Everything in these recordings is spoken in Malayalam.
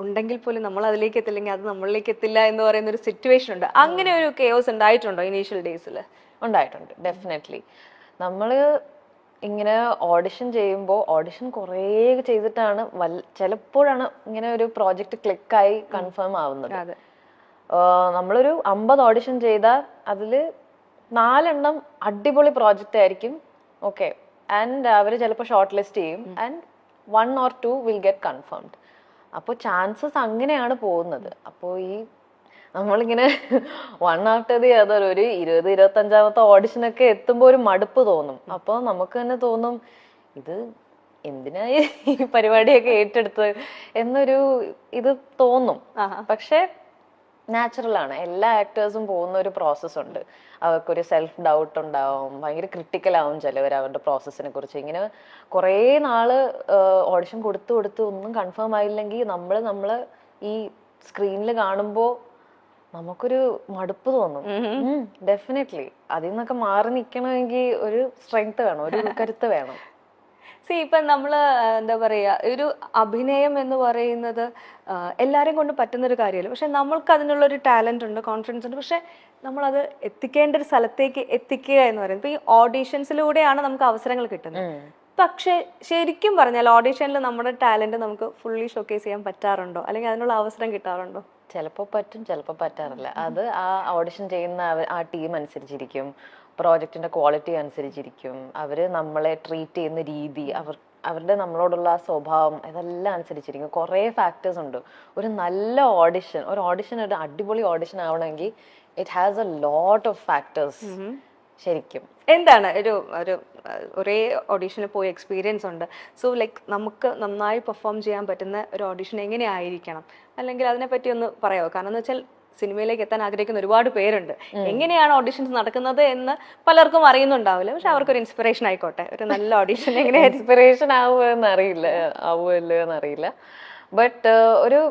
ഉണ്ടെങ്കിൽ പോലും നമ്മൾ അതിലേക്ക് എത്തില്ലെങ്കിൽ അത് നമ്മളിലേക്ക് എത്തില്ല എന്ന് പറയുന്ന ഒരു സിറ്റുവേഷൻ ഉണ്ട്. അങ്ങനെ ഒരു കെയോസ് ഉണ്ടായിട്ടുണ്ടോ ഇനീഷ്യൽ ഡേയ്സിൽ? ഉണ്ടായിട്ടുണ്ട്, ഡെഫിനറ്റ്ലി. നമ്മള് ഇങ്ങനെ ഓഡിഷൻ ചെയ്യുമ്പോൾ ഓഡിഷൻ കുറേ ചെയ്തിട്ടാണ് ചിലപ്പോഴാണ് ഇങ്ങനെ ഒരു പ്രോജക്റ്റ് ക്ലിക്കായി കൺഫേം ആവുന്നത്. നമ്മളൊരു 50 ഓഡിഷൻ ചെയ്താൽ അതില് 4 എണ്ണം അടിപൊളി പ്രോജക്റ്റ് ആയിരിക്കും, ഓക്കെ, ആൻഡ് അവർ ചിലപ്പോൾ ഷോർട്ട് ലിസ്റ്റ് ചെയ്യും, and 1 or 2 will get confirmed. അപ്പോൾ ചാൻസസ് അങ്ങനെയാണ് പോകുന്നത്. അപ്പോൾ ഈ നമ്മളിങ്ങനെ 1 after the other ഒരു 20-25 ഓഡിഷനൊക്കെ എത്തുമ്പോൾ ഒരു മടുപ്പ് തോന്നും. അപ്പോൾ നമുക്ക് തന്നെ തോന്നും, ഇത് എന്തിനായി ഈ പരിപാടിയൊക്കെ ഏറ്റെടുത്ത് എന്നൊരു ഇത് തോന്നും. പക്ഷെ നാച്ചുറൽ ആണ്, എല്ലാ ആക്ടേഴ്സും പോകുന്ന ഒരു പ്രോസസ് ഉണ്ട്. അവർക്കൊരു സെൽഫ് ഡൗട്ട് ഉണ്ടാവും, ഭയങ്കര ക്രിട്ടിക്കൽ ആവും ചിലവർ അവരുടെ പ്രോസസ്സിനെ കുറിച്ച്. ഇങ്ങനെ കുറേ നാള് ഓഡിഷൻ കൊടുത്ത് ഒന്നും കൺഫേം ആയില്ലെങ്കിൽ നമ്മള് ഈ സ്ക്രീനിൽ കാണുമ്പോൾ നമുക്കൊരു മടുപ്പ് തോന്നും. ഡെഫിനറ്റ്ലി അതിൽ നിന്നൊക്കെ മാറി നിൽക്കണമെങ്കിൽ ഒരു സ്ട്രെങ്ത് വേണം, ഒരു കരുത്ത് വേണം. ഇപ്പം നമ്മൾ എന്താ പറയുക, ഒരു അഭിനയം എന്ന് പറയുന്നത് എല്ലാവരെയും കൊണ്ട് പറ്റുന്നൊരു കാര്യമല്ല. പക്ഷെ നമ്മൾക്ക് അതിനുള്ളൊരു ടാലന്റ് ഉണ്ട്, കോൺഫിഡൻസ് ഉണ്ട്. പക്ഷെ നമ്മളത് എത്തിക്കേണ്ട ഒരു സ്ഥലത്തേക്ക് എത്തിക്കുക എന്ന് പറയുന്നത് ഈ ഓഡീഷൻസിലൂടെയാണ് നമുക്ക് അവസരങ്ങൾ കിട്ടുന്നത്. പക്ഷെ ശരിക്കും പറഞ്ഞാൽ ഓഡീഷനിൽ നമ്മുടെ ടാലന്റ് നമുക്ക് ഫുള്ളി ഷോക്കേസ് ചെയ്യാൻ പറ്റാറുണ്ടോ, അല്ലെങ്കിൽ അതിനുള്ള അവസരം കിട്ടാറുണ്ടോ? ചിലപ്പോൾ പറ്റും, ചിലപ്പോൾ പറ്റാറില്ല. അത് ആ ഓഡിഷൻ ചെയ്യുന്ന ആ ടീം അനുസരിച്ചിരിക്കും, പ്രോജക്റ്റിന്റെ ക്വാളിറ്റി അനുസരിച്ചിരിക്കും, അവര് നമ്മളെ ട്രീറ്റ് ചെയ്യുന്ന രീതി, അവരുടെ നമ്മളോടുള്ള ആ സ്വഭാവം, ഇതെല്ലാം അനുസരിച്ചിരിക്കും. കുറേ ഫാക്ടേഴ്സ് ഉണ്ട്. ഒരു നല്ല ഓഡിഷൻ, ഒരു അടിപൊളി ഓഡിഷൻ ആവണമെങ്കിൽ it has a lot of factors. ശരിക്കും എന്താണ് ഒരു ഒരേ ഓഡീഷന് പോയി എക്സ്പീരിയൻസ് ഉണ്ട്. സോ ലൈക്ക് നമുക്ക് നന്നായി പെർഫോം ചെയ്യാൻ പറ്റുന്ന ഒരു ഓഡീഷൻ എങ്ങനെയായിരിക്കണം, അല്ലെങ്കിൽ അതിനെപ്പറ്റി ഒന്ന് പറയാമോ? കാരണം എന്ന് വെച്ചാൽ സിനിമയിലേക്ക് എത്താൻ ആഗ്രഹിക്കുന്ന ഒരുപാട് പേരുണ്ട്. എങ്ങനെയാണ് ഓഡിഷൻസ് നടക്കുന്നത് എന്ന് പലർക്കും അറിയുന്നുണ്ടാവില്ല. പക്ഷെ അവർക്കൊരു ഇൻസ്പിറേഷൻ ആയിക്കോട്ടെ, ഒരു നല്ല ഓഡിഷൻ എങ്ങനെ ഇൻസ്പിറേഷൻ ആവുമല്ലോ എന്നറിയില്ല. ബട്ട് ഒരു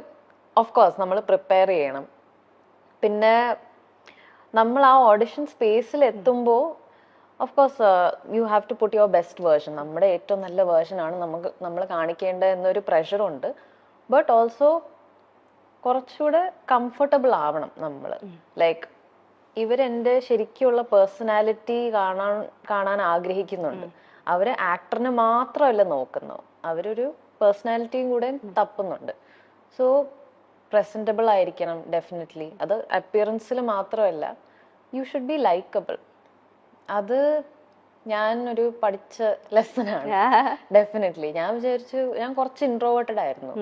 ഓഫ് കോഴ്സ് നമ്മൾ പ്രിപ്പയർ ചെയ്യണം. പിന്നെ നമ്മൾ ആ ഓഡിഷൻ സ്പേസിൽ എത്തുമ്പോൾ of course you have to put your best version. നമ്മുടെ ഏറ്റവും നല്ല വേർഷൻ ആണ് നമ്മൾ കാണിക്കേണ്ടത് എന്നൊരു പ്രഷറുണ്ട്. ബട്ട് ഓൾസോ കുറച്ചുകൂടെ കംഫർട്ടബിൾ ആവണം നമ്മൾ. ലൈക്ക് ഇവരെന്റെ ശരിക്കുള്ള പേഴ്സണാലിറ്റി കാണാൻ ആഗ്രഹിക്കുന്നുണ്ട്. അവര് ആക്ടറിനെ മാത്രമല്ല നോക്കുന്നു, അവരൊരു പേഴ്സണാലിറ്റിയും കൂടെ തപ്പുന്നുണ്ട്. സോ പ്രസന്റബിൾ ആയിരിക്കണം ഡെഫിനറ്റ്ലി. അത് അപ്പിയറൻസിൽ മാത്രമല്ല, യു ഷുഡ് ബി ലൈക്കബിൾ. അത് ഞാൻ ഒരു പഠിച്ച ലെസൺ ആണ് ഡെഫിനറ്റ്ലി. ഞാൻ വിചാരിച്ചു, ഞാൻ കുറച്ച് ഇൻട്രോവേർട്ടഡ് ആയിരുന്നു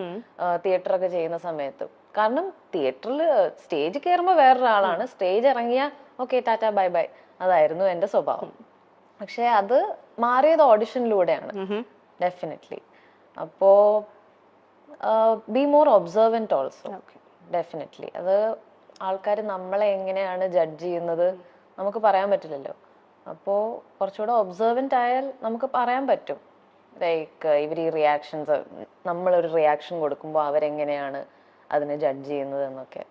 തിയേറ്റർ ഒക്കെ ചെയ്യുന്ന സമയത്ത്. കാരണം തിയേറ്ററിൽ സ്റ്റേജ് കയറുമ്പോൾ വേറൊരാളാണ്, സ്റ്റേജ് ഇറങ്ങിയ ഓക്കെ ടാറ്റ ബൈ ബൈ, അതായിരുന്നു എന്റെ സ്വഭാവം. പക്ഷെ അത് മാറിയത് ഓഡിഷനിലൂടെയാണ് ഡെഫിനറ്റ്ലി. അപ്പോ ബി മോർ ഒബ്സർവന്റ് ഓൾസോ ഡെഫിനറ്റ്ലി. അത് ആൾക്കാർ നമ്മളെ എങ്ങനെയാണ് ജഡ്ജ് ചെയ്യുന്നത് നമുക്ക് പറയാൻ പറ്റില്ലല്ലോ. അപ്പോൾ കുറച്ചുകൂടെ ഒബ്സർവന്റ് ആയാൽ നമുക്ക് പറയാൻ പറ്റും, ലൈക്ക് ഇവർ ഈ റിയാക്ഷൻസ്, നമ്മളൊരു റിയാക്ഷൻ കൊടുക്കുമ്പോൾ അവരെങ്ങനെയാണ് അതിനെ ജഡ്ജ് ചെയ്യുന്നത് എന്നൊക്കെ.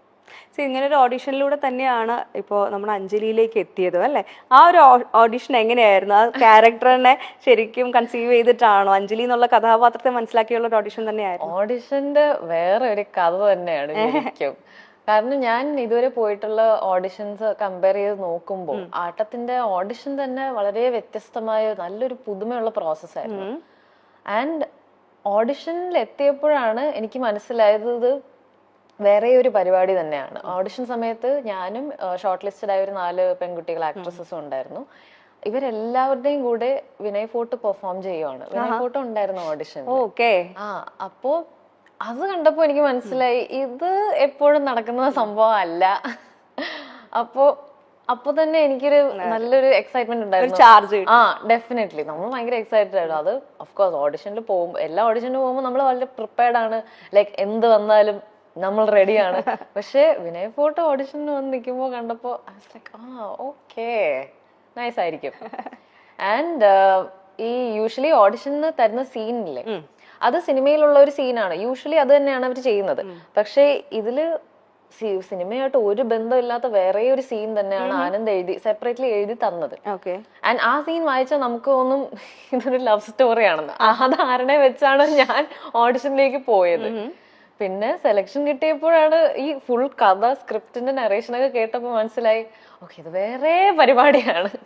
ഇങ്ങനെ ഒരു ഓഡിഷനിലൂടെ തന്നെയാണ് ഇപ്പോൾ നമ്മൾ അഞ്ജലിയിലേക്ക് എത്തിയത് അല്ലേ? ആ ഒരു ഓഡിഷൻ എങ്ങനെയായിരുന്നു? ആ ക്യാരക്ടറിനെ ശരിക്കും കൺസീവ് ചെയ്തിട്ടാണോ, അഞ്ജലി എന്നുള്ള കഥാപാത്രത്തെ മനസ്സിലാക്കിയുള്ള ഒരു ഓഡിഷൻ തന്നെയായിരുന്നു? ഓഡിഷന്റെ വേറെ ഒരു കഥ തന്നെയാണ് ശരിക്കും. കാരണം ഞാൻ ഇതുവരെ പോയിട്ടുള്ള ഓഡിഷൻസ് കമ്പയർ ചെയ്ത് നോക്കുമ്പോൾ ആട്ടത്തിന്റെ ഓഡിഷൻ തന്നെ വളരെ വ്യത്യസ്തമായ നല്ലൊരു പുതുമയുള്ള പ്രോസസ്സായിരുന്നു. ആൻഡ് ഓഡിഷനിൽ എത്തിയപ്പോഴാണ് എനിക്ക് മനസ്സിലായത് വേറെ ഒരു പരിപാടി തന്നെയാണ്. ഓഡിഷൻ സമയത്ത് ഞാനും ഷോർട്ട് ലിസ്റ്റഡ് ആയ ഒരു 4 പെൺകുട്ടികൾ ആക്ട്രസസും ഉണ്ടായിരുന്നു. ഇവരെല്ലാവരുടെയും കൂടെ വിനയ് ഫോർട്ട് പെർഫോം ചെയ്യുവാണ്. വിനയ് ഫോർട്ട് ഉണ്ടായിരുന്നു ഓഡിഷൻ. അപ്പോ അത് കണ്ടപ്പോ എനിക്ക് മനസ്സിലായി ഇത് എപ്പോഴും നടക്കുന്ന സംഭവം അല്ല. അപ്പൊ തന്നെ എനിക്കൊരു നല്ലൊരു എക്സൈറ്റ്മെന്റ് ഉണ്ടായിരുന്നു. ഡെഫിനറ്റ്ലി നമ്മൾ ഭയങ്കര എക്സൈറ്റഡ് ആയിരുന്നു. അത് ഓഫ്കോഴ്സ് ഓഡിഷനിൽ പോകുമ്പോൾ, എല്ലാ ഓഡിഷനിൽ പോകുമ്പോൾ നമ്മൾ വളരെ പ്രിപ്പയർഡ് ആണ്, ലൈക്ക് എന്ത് വന്നാലും നമ്മൾ റെഡിയാണ്. പക്ഷെ വിനയ് ഫോർട്ട് ഓഡിഷന് വന്ന് നിൽക്കുമ്പോൾ കണ്ടപ്പോ ഓക്കെ നൈസ് ആയിരിക്കും. ആൻഡ് ഈ യൂഷ്വലി ഓഡിഷന് തരുന്ന സീനില്ലേ, അത് സിനിമയിലുള്ള ഒരു സീനാണ്. യൂഷ്വലി അത് തന്നെയാണ് അവർ ചെയ്യുന്നത്. പക്ഷെ ഇതില് സിനിമയായിട്ട് ഒരു ബന്ധമില്ലാത്ത വേറെ ഒരു സീൻ തന്നെയാണ് ആനന്ദ് സെപ്പറേറ്റ്ലി എഴുതി തന്നത്. ആൻഡ് ആ സീൻ വായിച്ചാൽ നമുക്ക് തോന്നും ഇതൊരു ലവ് സ്റ്റോറി ആണെന്ന്. ആ ധാരണ വെച്ചാണ് ഞാൻ ഓഡിഷനിലേക്ക് പോയത്. പിന്നെ സെലക്ഷൻ കിട്ടിയപ്പോഴാണ് ഈ ഫുൾ കഥ സ്ക്രിപ്റ്റിന്റെ നറേഷനൊക്കെ കേട്ടപ്പോൾ മനസ്സിലായി ഓക്കെ ഇത് വേറെ പരിപാടിയാണ്.